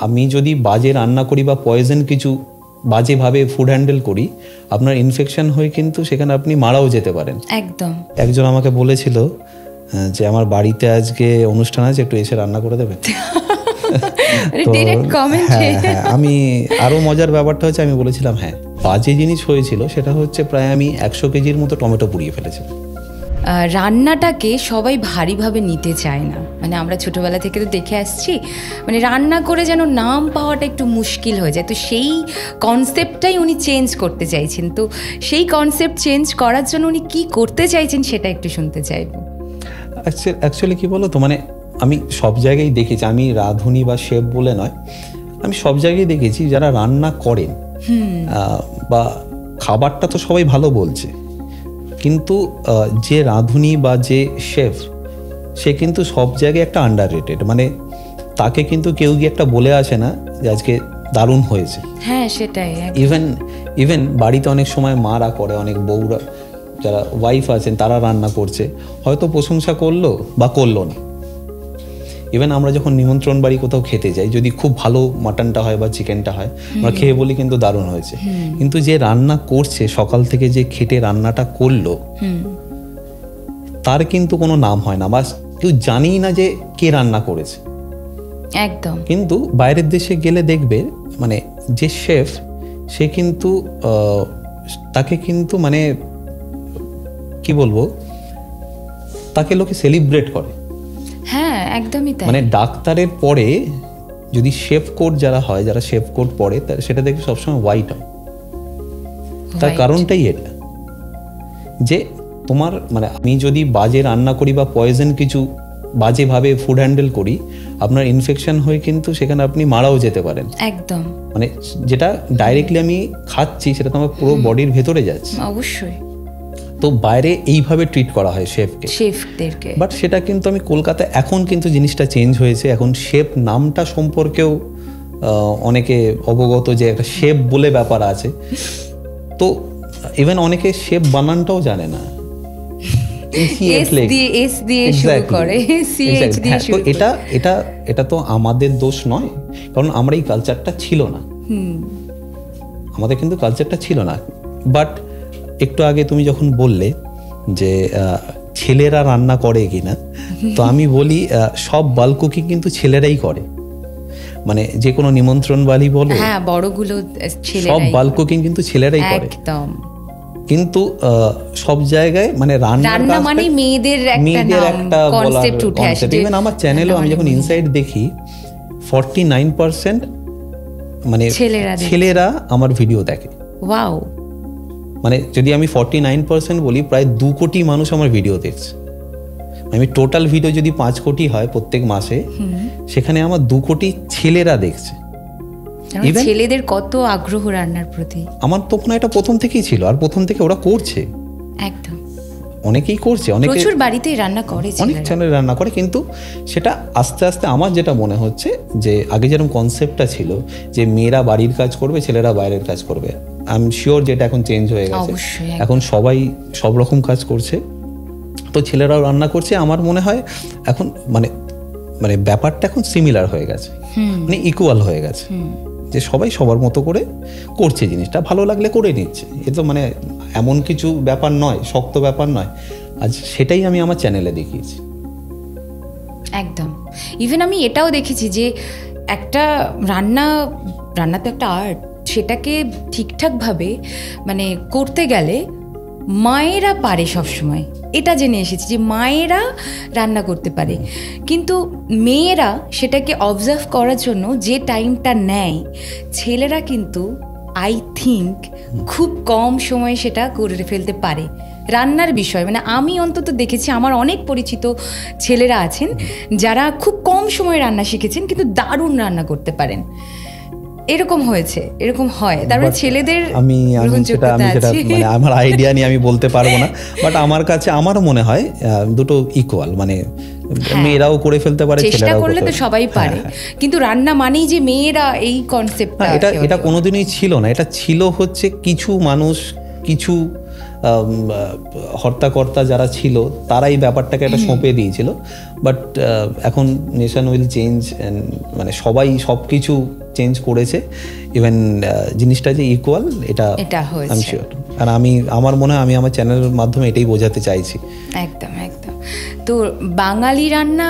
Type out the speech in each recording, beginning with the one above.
আমি যদি বাজে রান্না করি বা পয়জন কিছু বাজেভাবে ফুড হ্যান্ডেল করি, আপনার ইনফেকশন হয়ে কিন্তু সেখানে আপনি মারাও যেতে পারেন। একদম। একজন আমাকে বলেছিল যে আমার বাড়িতে আজকে অনুষ্ঠান আছে, একটু এসে রান্না করে দেবেন। আমি আরো মজার ব্যাপারটা হচ্ছে আমি বলেছিলাম হ্যাঁ। বাজে জিনিস হয়েছিল সেটা হচ্ছে প্রায় আমি 100 কেজির মতো টমেটো পুড়িয়ে ফেলেছিলাম। রান্নাটাকে সবাই ভারীভাবে নিতে চায় না, মানে আমরা ছোটবেলা থেকে তো দেখে আসছি, মানে রান্না করে যেন নাম পাওয়াটা একটু মুশকিল হয়ে যায়। তো সেই কনসেপ্টটাই উনি চেঞ্জ করতে চাইছেন। তো সেই কনসেপ্ট চেঞ্জ করার জন্য উনি কি করতে চাইছেন সেটা একটু শুনতে চাইব। অ্যাকচুয়ালি কি বলো তো, মানে আমি সব জায়গায় দেখেছি, আমি রাঁধুনি বা শেফ বলে নয়, আমি সব জায়গায় দেখেছি যারা রান্না করেন বা খাবারটা তো সবাই ভালো বলছে, কিন্তু যে রাঁধুনি বা যে শেফ সে কিন্তু সব জায়গায় একটা আন্ডাররেটেড। মানে তাকে কিন্তু কেউ গিয়ে একটা বলে আসে না যে আজকে দারুণ হয়েছে। হ্যাঁ সেটাই। ইভেন বাড়িতে অনেক সময় মারা করে, অনেক বউরা যারা ওয়াইফ আছেন তারা রান্না করছে, হয়তো প্রশংসা করলো বা করলো না। ইভেন আমরা যখন নিমন্ত্রণ বাড়ি কোথাও খেতে যাই, যদি খুব ভালো মাটনটা হয় বা চিকেনটা হয়, আমরা খেয়ে বলি কিন্তু দারুণ হয়েছে, কিন্তু যে রান্না করছে সকাল থেকে যে খেটে রান্নাটা করলো তার কিন্তু কোনো নাম হয় না, বা কেউ জানি না যে কে রান্না করেছে। একদম। কিন্তু বাইরের দেশে গেলে দেখবে মানে যে শেফ সে কিন্তু তাকে কিন্তু মানে কি বলবো, তাকে লোকে সেলিব্রেট করে। হ্যাঁ একদমই তাই। মানে ডাক্তারের পরে যদি শেফ কোট যারা হয়, যারা শেফ কোট পরে, সেটা দেখবে সবসময় হোয়াইট হয়। তার কারণটাই এটা যে তোমার মানে আমি যদি বাজে রান্না করি বা পয়জন কিছু বাজেভাবে ফুড হ্যান্ডেল করি, আপনার ইনফেকশন হয়ে কিন্তু সেখানে আপনি মারাও যেতে পারেন। একদম। মানে যেটা ডাইরেক্টলি আমি খাচ্ছি সেটা তো আমার পুরো বডির ভেতরে যাচ্ছে। অবশ্যই। তো বাইরে এইভাবে ট্রিট করা হয় শেফদেরকে। বাট সেটা কিন্তু আমি কলকাতায় এখন কিন্তু জিনিসটা চেঞ্জ হয়েছে। এখন শেফ নামটা সম্পর্কেও অনেকে অবগত যে একটা শেফ বলে ব্যাপার আছে। তো ইভেন অনেকে শেফ বানানটাও জানে না। এটা তো আমাদের দোষ নয়, কারণ আমরা এই কালচারটা ছিল না, আমাদের কিন্তু কালচারটা ছিল না। বাট একটু আগে তুমি যখন বললে যে ছেলেরা রান্না করে কিনা, তো আমি বলি সব বাল্ক কুকিং কিন্তু ছেলেরাই করে। মানে যে কোনো নিমন্ত্রণ বাড়ি বলো, হ্যাঁ বড়গুলো সব বাল্ক কুকিং কিন্তু ছেলেরাই করে। একদম। কিন্তু সব জায়গায় মানে রান্না মানে মেয়েদের একটা কনসেপ্ট উঠে আসে। ইভেন আমার চ্যানেলেও আমি যখন ইনসাইড দেখি 49% মানে ছেলেরা আমার ভিডিও দেখে। ওয়াও। মানে যদি আমি 49% বলি, প্রায় 2 কোটি মানুষ আমার ভিডিও দেখছে। আমি টোটাল ভিডিও যদি 5 কোটি হয় প্রত্যেক মাসে, সেখানে আমার 2 কোটি ছেলেরা দেখছে। ছেলেদের কত আগ্রহ রান্নার প্রতি। আমার তো মনে হয় এটা প্রথম থেকেই ছিল, আর প্রথম থেকে ওরা করছে। একদম। অনেকেই করছে, অনেকে প্রচুর বাড়িতে রান্না করে, অনেক চ্যানেল রান্না করে। কিন্তু সেটা আস্তে আস্তে আমার যেটা মনে হচ্ছে যে আগে যেরকম কনসেপ্টটা ছিল যে মেয়েরা বাড়ির কাজ করবে, ছেলেরা বাইরের কাজ করবে, আই এম শিওর যেটা এখন চেঞ্জ হয়ে গেছে। এখন সবাই সব রকম কাজ করছে, তো ছেলেরাও রান্না করছে। আমার মনে হয় এখন মানে মানে ব্যাপারটা এখন সিমিলার হয়ে গেছে, মানে ইকুয়াল হয়ে গেছে, যে সবাই সবার মতো করে করছে, জিনিসটা ভালো লাগলে করে নিচ্ছে। এ তো মানে এমন কিছু ব্যাপার নয়, শক্ত ব্যাপার নয়। আজ সেটাই আমি আমার চ্যানেলে দেখিয়েছি। একদম। ইভেন আমি এটাও দেখেছি যে একটা রান্না তো একটা আর্ট, সেটাকে ঠিকঠাকভাবে মানে করতে গেলে মায়েরা পারে সবসময়, এটা জেনে এসেছি যে মায়েরা রান্না করতে পারে। কিন্তু মেয়েরা সেটাকে অবজার্ভ করার জন্য যে টাইমটা নেয়, ছেলেরা কিন্তু আই থিঙ্ক খুব কম সময়ে সেটা করে ফেলতে পারে রান্নার বিষয়। মানে আমি অন্তত দেখেছি, আমার অনেক পরিচিত ছেলেরা আছেন যারা খুব কম সময়ে রান্না শিখেছেন, কিন্তু দারুণ রান্না করতে পারেন। এরকম হয়েছে, এরকম হয়। তারপরে ছেলেদের আমি সেটা মানে আমার আইডিয়া নিয়ে আমি বলতে পারবো না, বাট আমার কাছে আমারও মনে হয় দুটো ইকুয়াল। মানে মেয়েরাও করে ফেলতে পারে, চেষ্টা করলে তো সবাই পারে। কিন্তু রান্না মানেই যে মেয়েরা, এই কনসেপ্টটা এটা কোনোদিনই ছিল না। এটা ছিল হচ্ছে কিছু মানুষ, কিছু হর্তাকর্তা যারা ছিল তারা এই ব্যাপারটাকে একটা সঁপে দিয়েছিল, বাট এখন নেশন উইল চেঞ্জ, মানে সবাই সব কিছু চেঞ্জ করেছে, ইভেন জিনিসটা যে ইকুয়াল এটা আমি শিওর। আর আমার মনে হয় আমি আমার চ্যানেলের মাধ্যমে এটাই বোঝাতে চাইছি। একদম একদম। তো বাঙালি রান্না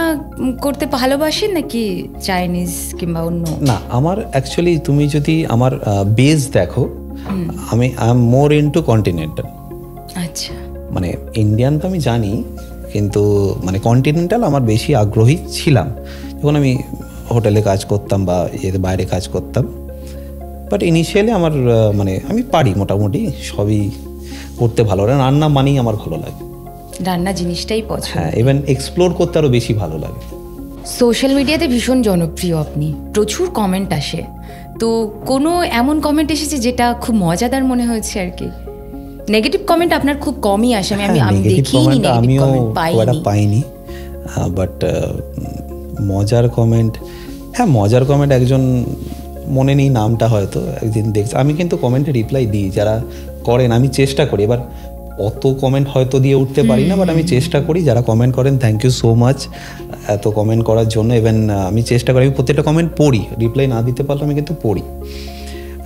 করতে ভালোবাসেন নাকি চাইনিজ কিংবা অন্য? না, আমার অ্যাকচুয়ালি তুমি যদি আমার বেস দেখো, I am more into continental. আচ্ছা, মানে ইন্ডিয়ান তো আমি জানি, কিন্তু মানে কন্টিনেন্টাল আমার বেশি আগ্রহী ছিলাম যখন আমি হোটেলে কাজ করতাম বা এর বাইরে কাজ করতাম। বাট ইনিশিয়ালি আমার মানে আমি পারি মোটামুটি সবই করতে ভালো লাগে, রান্না মানেই আমার ভালো লাগে, রান্না জিনিসটাই পছন্দ। হ্যাঁ, ইভেন এক্সপ্লোর করতে আরও বেশি ভালো লাগে। সোশ্যাল মিডিয়াতে ভীষণ জনপ্রিয় আপনি, প্রচুর কমেন্ট আসে, তো কোনো এমন কমেন্ট এসেছে যেটা খুব মজাদার মনে হয়েছে আর কি? নেগেটিভ কমেন্ট আপনার খুব কমই আসে, আমি দেখিনি, নেগেটিভ কমেন্ট পাইনি, বাট মজার কমেন্ট, হ্যাঁ মজার কমেন্ট একজন মনে নেই নামটা, হয়তো একদিন দেখছি আমি, কিন্তু কমেন্টে রিপ্লাই দিই যারা করেন, আমি চেষ্টা করি। এবার অত কমেন্ট হয়তো দিয়ে উঠতে পারি না, বাট আমি চেষ্টা করি। যারা কমেন্ট করেন থ্যাংক ইউ সো মাচ এত কমেন্ট করার জন্য। ইভেন আমি চেষ্টা করি, আমি প্রত্যেকটা কমেন্ট পড়ি, রিপ্লাই না দিতে পারলে আমি কিন্তু পড়ি।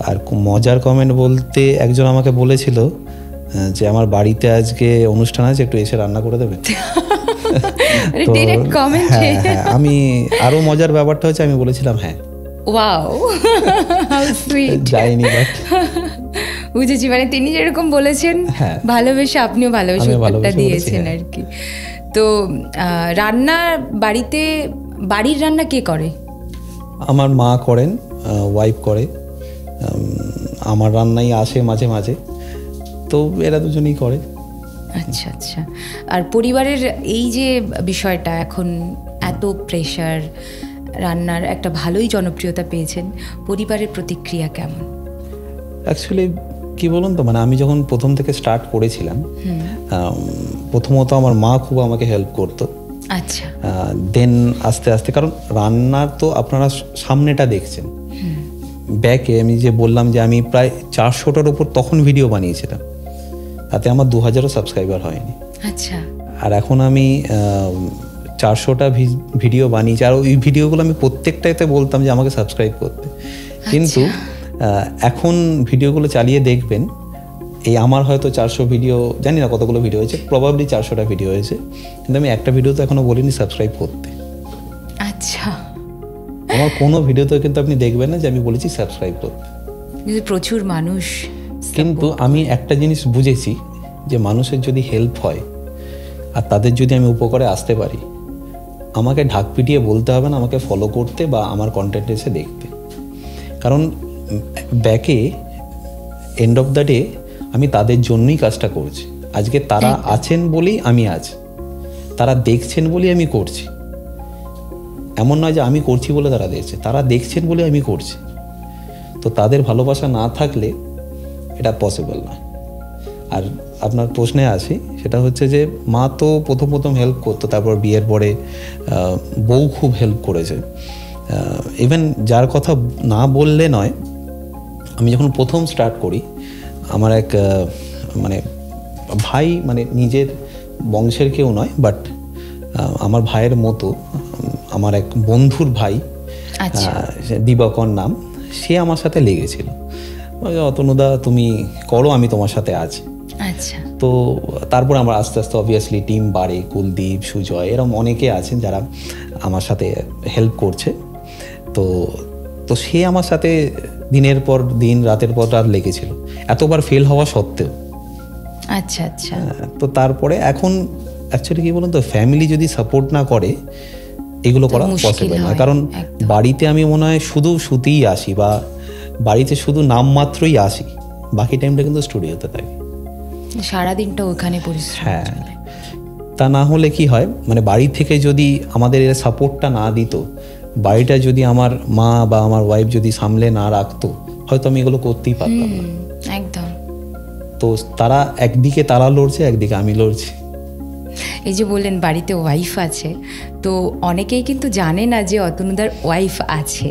আর মজার কমেন্ট বলতে একজন আমাকে বলেছিল যে আমার বাড়িতে আজকে অনুষ্ঠান আছে, একটু এসে রান্না করে দেবে। হ্যাঁ, আমি আরো মজার ব্যাপারটা হচ্ছে আমি বলেছিলাম হ্যাঁ। Wow, how sweet. যাইনি, বাট বুঝেছি, মানে তিনি যেরকম বলেছেন ভালোবেসে আপনিও ভালোবেসে উত্তরটা দিয়েছেন আর কি। তো রান্না বাড়ির রান্না কে করে? আমার মা করেন, ওয়াইফ করে, আমার রান্নাই আসে মাঝে মাঝে, তো এরা দুজনেই করে। আচ্ছা আচ্ছা। আর পরিবারের এই যে বিষয়টা, এখন এত প্রেশার, রান্নার একটা ভালোই জনপ্রিয়তা পেয়েছেন, পরিবারের প্রতিক্রিয়া কেমন? অ্যাকচুয়ালি কি বলুন তো, মানে আমি যখন প্রথম থেকে স্টার্ট করেছিলাম, প্রথমত আমার মা খুব আমাকে হেল্প করতো। আচ্ছা। দেন আস্তে আস্তে, কারণ রান্নার তো আপনারা সামনেটা দেখছেন, ব্যাকে আমি যে বললাম যে আমি প্রায় 400টার উপর তখন ভিডিও বানিয়েছিলাম, তাতে আমার 2000ও সাবস্ক্রাইবার হয়নি। আচ্ছা। আর এখন আমি 400টা ভিডিও বানিয়েছি, আর ওই ভিডিওগুলো আমি প্রত্যেকটাতে বলতাম যে আমাকে সাবস্ক্রাইব করতে, কিন্তু এখন ভিডিওগুলো চালিয়ে দেখবেন, এই আমার হয়তো 400 ভিডিও, জানি না কতগুলো ভিডিও হয়েছে, প্রবাবলি 400টা ভিডিও হয়েছে, কিন্তু আমি একটা ভিডিও তো এখনো বলিনি সাবস্ক্রাইব করতে। আচ্ছা। আমার কোনো ভিডিওতে কিন্তু আপনি দেখবেন না যে আমি বলেছি সাবস্ক্রাইব করতে। প্রচুর মানুষ, কিন্তু আমি একটা জিনিস বুঝেছি যে মানুষের যদি হেল্প হয় আর তাদের যদি আমি উপকারে আসতে পারি, আমাকে ঢাক পিটিয়ে বলতে হবে না আমাকে ফলো করতে বা আমার কন্টেন্ট এসে দেখতে। কারণ ব্যাকে এন্ড অফ দ্য ডে আমি তাদের জন্যই কাজটা করছি। আজকে তারা আছেন বলেই আমি আছি, তারা দেখছেন বলেই আমি করছি। এমন নয় যে আমি করছি বলে তারা দেখছে, তারা দেখছেন বলে আমি করছি। তো তাদের ভালোবাসা না থাকলে এটা পসিবল নয়। আর আপনার প্রশ্নে আসি, সেটা হচ্ছে যে মা তো প্রথম হেল্প করতো, তারপর বিয়ের পরে বউ খুব হেল্প করেছে। ইভেন যার কথা না বললে নয়, আমি যখন প্রথম স্টার্ট করি, আমার এক মানে ভাই, মানে নিজের বংশের কেউ নয়, বাট আমার ভাইয়ের মতো আমার এক বন্ধুর ভাই, দিবাকর নাম, সে আমার সাথে লেগেছিল, অতনুদা তুমি করো, আমি তোমার সাথে আছি। আচ্ছা। তো তারপর আমরা আস্তে আস্তে অবভিয়াসলি টিম বাড়ে, কুলদীপ, সুজয়, এরকম অনেকে আছেন যারা আমার সাথে হেল্প করছে। তো সে আমার সাথে দিনের পর দিন, রাতের পর রাত লেগেছিল, এতবার ফেল হওয়া সত্ত্বেও। আচ্ছা আচ্ছা। তো তারপরে এখন অ্যাকচুয়ালি কি বলুন তো, ফ্যামিলি যদি সাপোর্ট না করে এগুলো করা পসিবল নয়। কারণ বাড়িতে আমি মনে হয় শুধু শুতেই আসি, বা বাড়িতে শুধু নামমাত্রই আসি, বাকি টাইমটা কিন্তু স্টুডিওতে থাকি, সারাদিনটা ওখানে পরিশ্রম। হ্যাঁ, তা না হলে কি হয়, মানে বাড়ি থেকে যদি আমাদের এর সাপোর্টটা না দিত, বাড়িটা যদি আমার মা বা আমার ওয়াইফ যদি সামলে না রাখতো, হয়তো আমি এগুলো করতেই পারতাম না। একদম। তো তারা একদিকে তারা লড়ছে, একদিকে আমি লড়ছি। এই যে বললেন বাড়িতে ওয়াইফ আছে, তো অনেকেই কিন্তু জানে না যে অতনুদার ওয়াইফ আছে।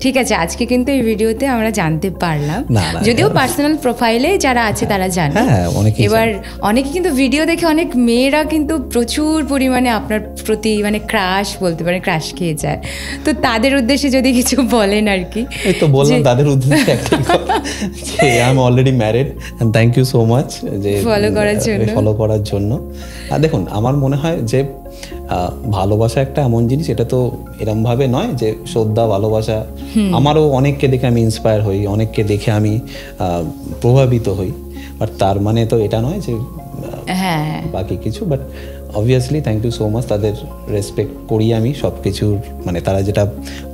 ঠিক আছে, আজকে কিন্তু এই ভিডিওতে আমরা জানতে পারলাম, যদিও পার্সোনাল প্রোফাইলে যারা আছে তারা জানে। এবার অনেকে কিন্তু ভিডিও দেখে, অনেক মেয়েরা কিন্তু প্রচুর পরিমাণে আপনার প্রতি মানে ক্রাশ বলতে পারে, ক্রাশ খেয়ে যায়। তো তাদের উদ্দেশ্যে যদি কিছু বলেন আর কি। এই তো বললাম তাদের উদ্দেশ্যে I am already married and thank you so much যে ফলো করার জন্য। আর দেখুন, আমার মনে হয় যে ভালোবাসা একটা এমন জিনিস, এটা তো এরমভাবে নয় যে শ্রদ্ধা ভালোবাসা। আমারও অনেককে দেখে আমি ইন্সপায়ার হই, অনেককে দেখে আমি প্রভাবিত হই, বাট তার মানে তো এটা নয় যে বাকি কিছু। But obviously thank you so much, তাদের রেসপেক্ট করি আমি সব কিছুর, মানে তারা যেটা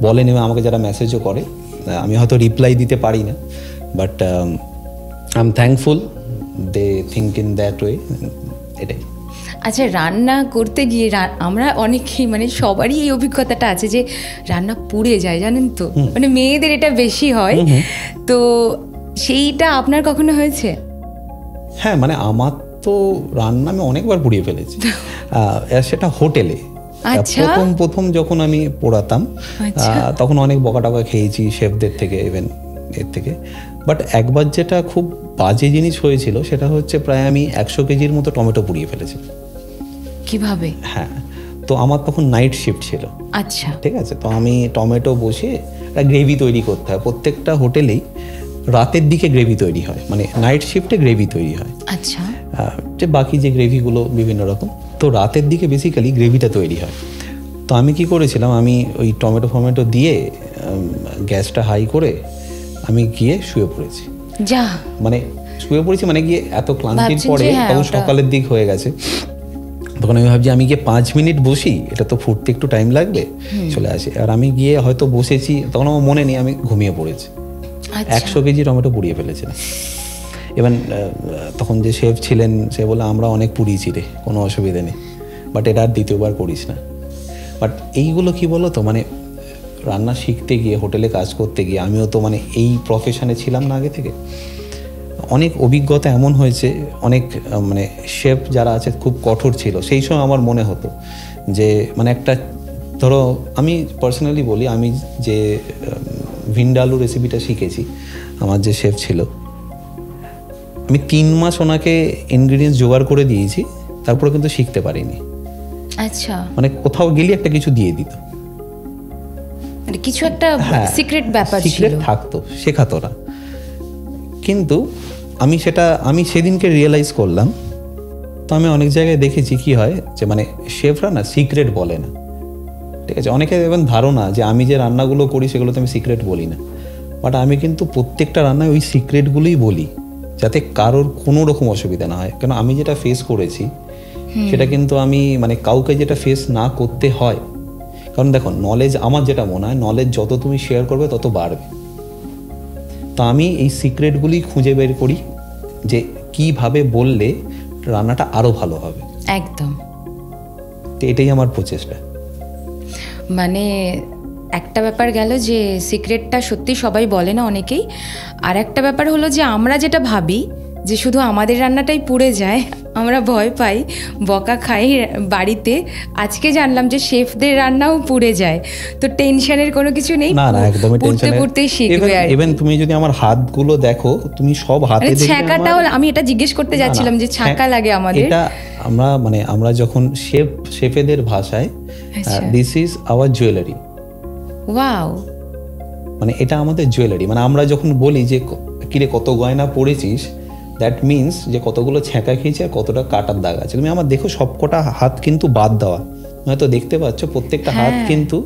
বলেন এবং আমাকে যারা মেসেজও করে, আমি হয়তো রিপ্লাই দিতে পারি না, but I am thankful they think in that way, এটাই। আচ্ছা, রান্না করতে গিয়ে আমরা অনেকেই মানে সবারই এই অভিজ্ঞতাটা আছে যে রান্না পুড়ে যায়, জানেন তো, মানে মেয়েদের এটা বেশি হয়। তো সেইটা আপনার কখনো হয়েছে? হ্যাঁ, মানে আমার তো রান্না আমি অনেকবার পুড়িয়ে ফেলেছি, সেটা হোটেলে। প্রথম যখন আমি পোড়াতাম তখন অনেক বকা টকা খেয়েছি শেফদের থেকে, ইভেন এর থেকে। বাট একবার যেটা খুব বাজে জিনিস হয়েছিল সেটা হচ্ছে প্রায় আমি 100 কেজির মতো টমেটো পুড়িয়ে ফেলেছি। কিভাবে? হ্যাঁ, তো আমার তখন নাইট শিফট ছিল। আচ্ছা, ঠিক আছে, তো আমি টমেটো বসিয়ে একটা গ্রেভি তৈরি করতে হয়। প্রত্যেকটা হোটেলেই রাতের দিকে গ্রেভি তৈরি হয়, মানে নাইট শিফটে গ্রেভি তৈরি হয়। আচ্ছা, যে বাকি যে গ্রেভিগুলো বিভিন্ন রকম, তো রাতের দিকে বেসিক্যালি গ্রেভিটা তৈরি হয়। তো আমি কি করেছিলাম, আমি ওই টমেটো দিয়ে গ্যাসটা হাই করে আমি গিয়ে শুয়ে পড়েছি। মানে শুয়ে পড়েছি মানে গিয়ে এত ক্লান্তির পরে, তখন সকালের দিক হয়ে গেছে, তখন আমি ভাবছি আমি গিয়ে 5 মিনিট বসি, এটা তো ফুটতে একটু টাইম লাগবে, চলে আসি। আর আমি গিয়ে হয়তো বসেছি, তখন আমার মনে নেই, আমি ঘুমিয়ে পড়েছি। 100 কেজি টমেটো পুড়িয়ে ফেলেছিলাম। এবার তখন যে শেফ ছিলেন সে বলে, আমরা অনেক পুড়িয়েছি রে, কোনো অসুবিধা নেই, বাট এটা আর দ্বিতীয়বার করিস না। বাট এইগুলো কি বলো তো, মানে রান্না শিখতে গিয়ে, হোটেলে কাজ করতে গিয়ে, আমিও তো মানে এই প্রফেশনে ছিলাম না আগে থেকে, অনেক অভিজ্ঞতা এমন হয়েছে। অনেক মানে শেফ যারা আছে খুব কঠোর ছিল। সেই সময় আমার মনে হতো যে মানে একটা, ধরো আমি পার্সোনালি বলি, আমি যে ভিন্ডালু রেসিপিটা শিখেছি, আমার যে শেফ ছিল, আমি 3 মাস ওনাকে ইনগ্রিডিয়েন্টস জোগাড় করে দিয়েছি, তারপরে কিন্তু শিখতে পারিনি। আচ্ছা, মানে কোথাও গেলে একটা কিছু দিয়ে দিত, মানে কিছু একটা সিক্রেট ব্যাপার ছিল, সিক্রেট থাকতো, শেখাতো না। কিন্তু আমি সেদিনকে রিয়েলাইজ করলাম। তো আমি অনেক জায়গায় দেখেছি কি হয় যে মানে শেফরা না সিক্রেট বলে না, ঠিক আছে। অনেকে দেখবেন ধারণা যে আমি যে রান্নাগুলো করি সেগুলোতে আমি সিক্রেট বলি না, বাট আমি কিন্তু প্রত্যেকটা রান্নায় ওই সিক্রেটগুলোই বলি, যাতে কারোর কোনো রকম অসুবিধা না হয়। কেন আমি যেটা ফেস করেছি সেটা কিন্তু আমি মানে কাউকে যেটা ফেস না করতে হয়। কারণ দেখো, নলেজ, আমার যেটা মনে হয়, নলেজ যত তুমি শেয়ার করবে তত বাড়বে। তো আমি এই সিক্রেটগুলি খুঁজে বের করি যে কিভাবে বললে রান্নাটা আরো ভালো হবে। একদম, তো এটাই আমার প্রচেষ্টা। মানে একটা ব্যাপার গেল যে সিক্রেটটা সত্যি সবাই বলে না অনেকেই, আর একটা ব্যাপার হলো যে আমরা যেটা ভাবি যে শুধু আমাদের রান্নাটাই পুড়ে যায়, আমরা ভয় পাই, বকা খাই বাড়িতে। আজকে জানলাম যে শেফদের রান্নাও পুড়ে যায়, তো টেনশনের কোনো কিছু নেই। না না, একদমই টেনশন নেই, পুড়তেই শিখবে। ইভেন তুমি যদি আমার হাতগুলো দেখো, তুমি সব হাতে দেখবে। ছাকাটাও আমি এটা জিজ্ঞেস করতে যাচ্ছিলাম যে ছাকা লাগে আমাদের। এটা আমরা যখন শেফেদের ভাষায়, this is our jewellery. Wow, মানে এটা আমাদের জুয়েলারি। মানে আমরা যখন বলি যে কিরে কত গয়না পরেছিস, দ্যাট মিনস যে কতগুলো ছ্যাঁকা খেয়েছে আর কতটা কাটার দাগ আছে। তুমি আমার দেখো, সবকটা হাত কিন্তু বাদ দেওয়া, হয়তো দেখতে পাচ্ছ প্রত্যেকটা হাত কিন্তু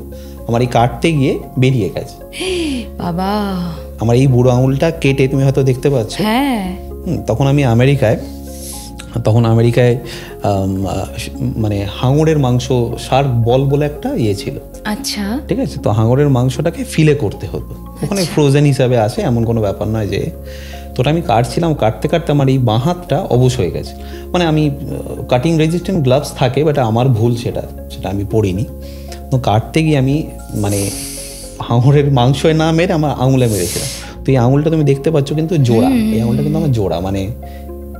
আমার এই কাটতে গিয়ে বেরিয়ে গেছে। বাবা, আমার এই বুড়ো আঙুলটা কেটে তুমি হয়তো দেখতে পাচ্ছ। হ্যাঁ, তখন আমি আমেরিকায় মানে হাঙরের মাংস, শার্ক বল বলে একটা ইয়ে ছিল। আচ্ছা, ঠিক আছে, তো হাঙরের মাংসটাকে ফিলে করতে হতো, ওখানে ফ্রোজেন হিসাবে আসে, এমন কোনো ব্যাপার নয় যে। তো আমি কাটছিলাম, কাটতে কাটতে আমার এই বাঁ হাতটা অবশ হয়ে গেছে। মানে আমি কাটিং রেজিস্ট্যান্ট গ্লাভস থাকে, বাট আমার ভুল, সেটা আমি পরিনি। তো কাটতে গিয়ে আমি মানে হাঙরের মাংসয় না মেরে আমার আঙুলে মেরেছিলাম। তো এই আঙুলটা তুমি দেখতে পাচ্ছ কিন্তু জোড়া, এই আঙুলটা কিন্তু আমার জোড়া, মানে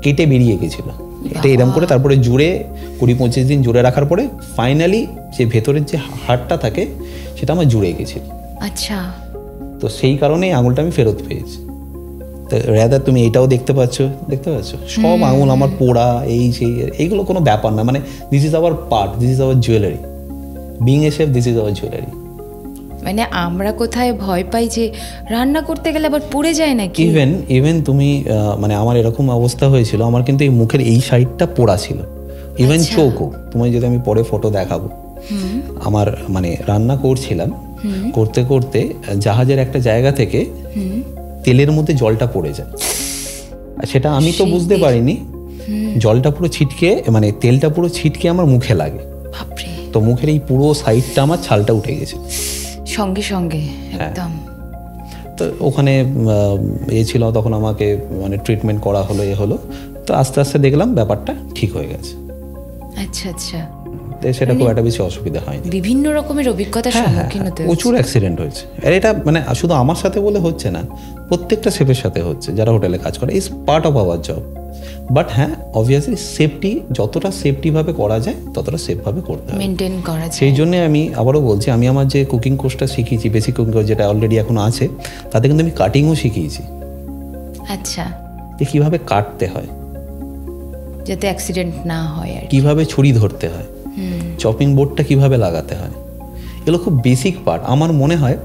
কেটে বেরিয়ে গেছিলো। এটা এরকম করে তারপরে জুড়ে 20-25 দিন জুড়ে রাখার পরে ফাইনালি যে ভেতরের যে হাড়টা থাকে সেটা আমার জুড়ে গেছিল। আচ্ছা, তো সেই কারণেই আঙুলটা আমি ফেরত পেয়েছি। তো রাদার তুমি এটাও দেখতে পাচ্ছ সব আঙুল আমার পোড়া, এই সেই, এইগুলো কোনো ব্যাপার না। মানে this is our part, this is our jewellery, being a chef, this is our jewellery. মানে আমরা কোথায় ভয় পাই যে রান্না করতে গেলে আবার পুড়ে যায় নাকি? ইভেন তুমি মানে আমার এরকম অবস্থা হয়েছিল, আমার কিন্তু এই মুখের এই সাইডটা পোড়া ছিল, ইভেন চোখও। তোমায় যদি আমি পরে ফটো দেখাবো, আমার মানে রান্না করছিলাম, করতে করতে জাহাজের একটা জায়গা থেকে তেলের মধ্যে জলটা পড়ে যায়, আর সেটা আমি তো বুঝতে পারিনি। জলটা পুরো ছিটকে, মানে তেলটা পুরো ছিটকে আমার মুখে লাগে। বাপরে! তো মুখের এই পুরো সাইডটা আমার ছালটা উঠে গেছে সঙ্গে সঙ্গে একদম। তো ওখানে ছিল, তখন আমাকে মানে ট্রিটমেন্ট করা হলো, হলো। তো আস্তে আস্তে দেখলাম ব্যাপারটা ঠিক হয়ে গেছে। আচ্ছা আচ্ছা, সেটা খুব একটা বেশি অসুবিধা হয়নি। বিভিন্ন রকমের অভিজ্ঞতার সম্মুখীন হতে প্রচুর অ্যাক্সিডেন্ট হয়েছে, আর এটা মানে শুধু আমার সাথে বলে হচ্ছে না, প্রত্যেকটা শেফের সাথে হচ্ছে যারা হোটেলে কাজ করে। Is part of our job. But হ্যাঁ, অবভিয়াসলি সেফটি যতটা সেফটিভাবে করা যায় ততটা সেফভাবে করতে হবে, মেনটেন করা যায়। সেই জন্য আমি আবারও বলছি, আমি আমার যে কুকিং কোর্সটা শিখিয়েছি, বেসিক কুকিং কোর্স যেটা অলরেডি এখন আছে, তাতে কিন্তু আমি কাটিংও শিখিয়েছি। আচ্ছা, যে কীভাবে কাটতে হয়, যাতে অ্যাক্সিডেন্ট না হয়, আর কীভাবে ছুরি ধরতে হয়, চপিং বোর্ডটা কীভাবে লাগাতে হয়, এগুলো খুব বেসিক পার্ট। আমার মনে হয়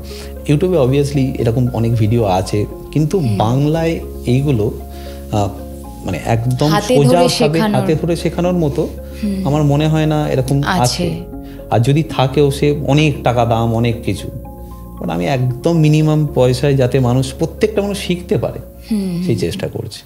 ইউটিউবে অবভিয়াসলি এরকম অনেক ভিডিও আছে, কিন্তু বাংলায় এইগুলো মানে একদম সোজাভাবে হাতে ধরে শেখানোর মতো আমার মনে হয় না এরকম আছে। আর যদি থাকেও সে অনেক টাকা দাম, অনেক কিছু। বাট আমি একদম মিনিমাম পয়সায় যাতে প্রত্যেকটা মানুষ শিখতে পারে সেই চেষ্টা করছি।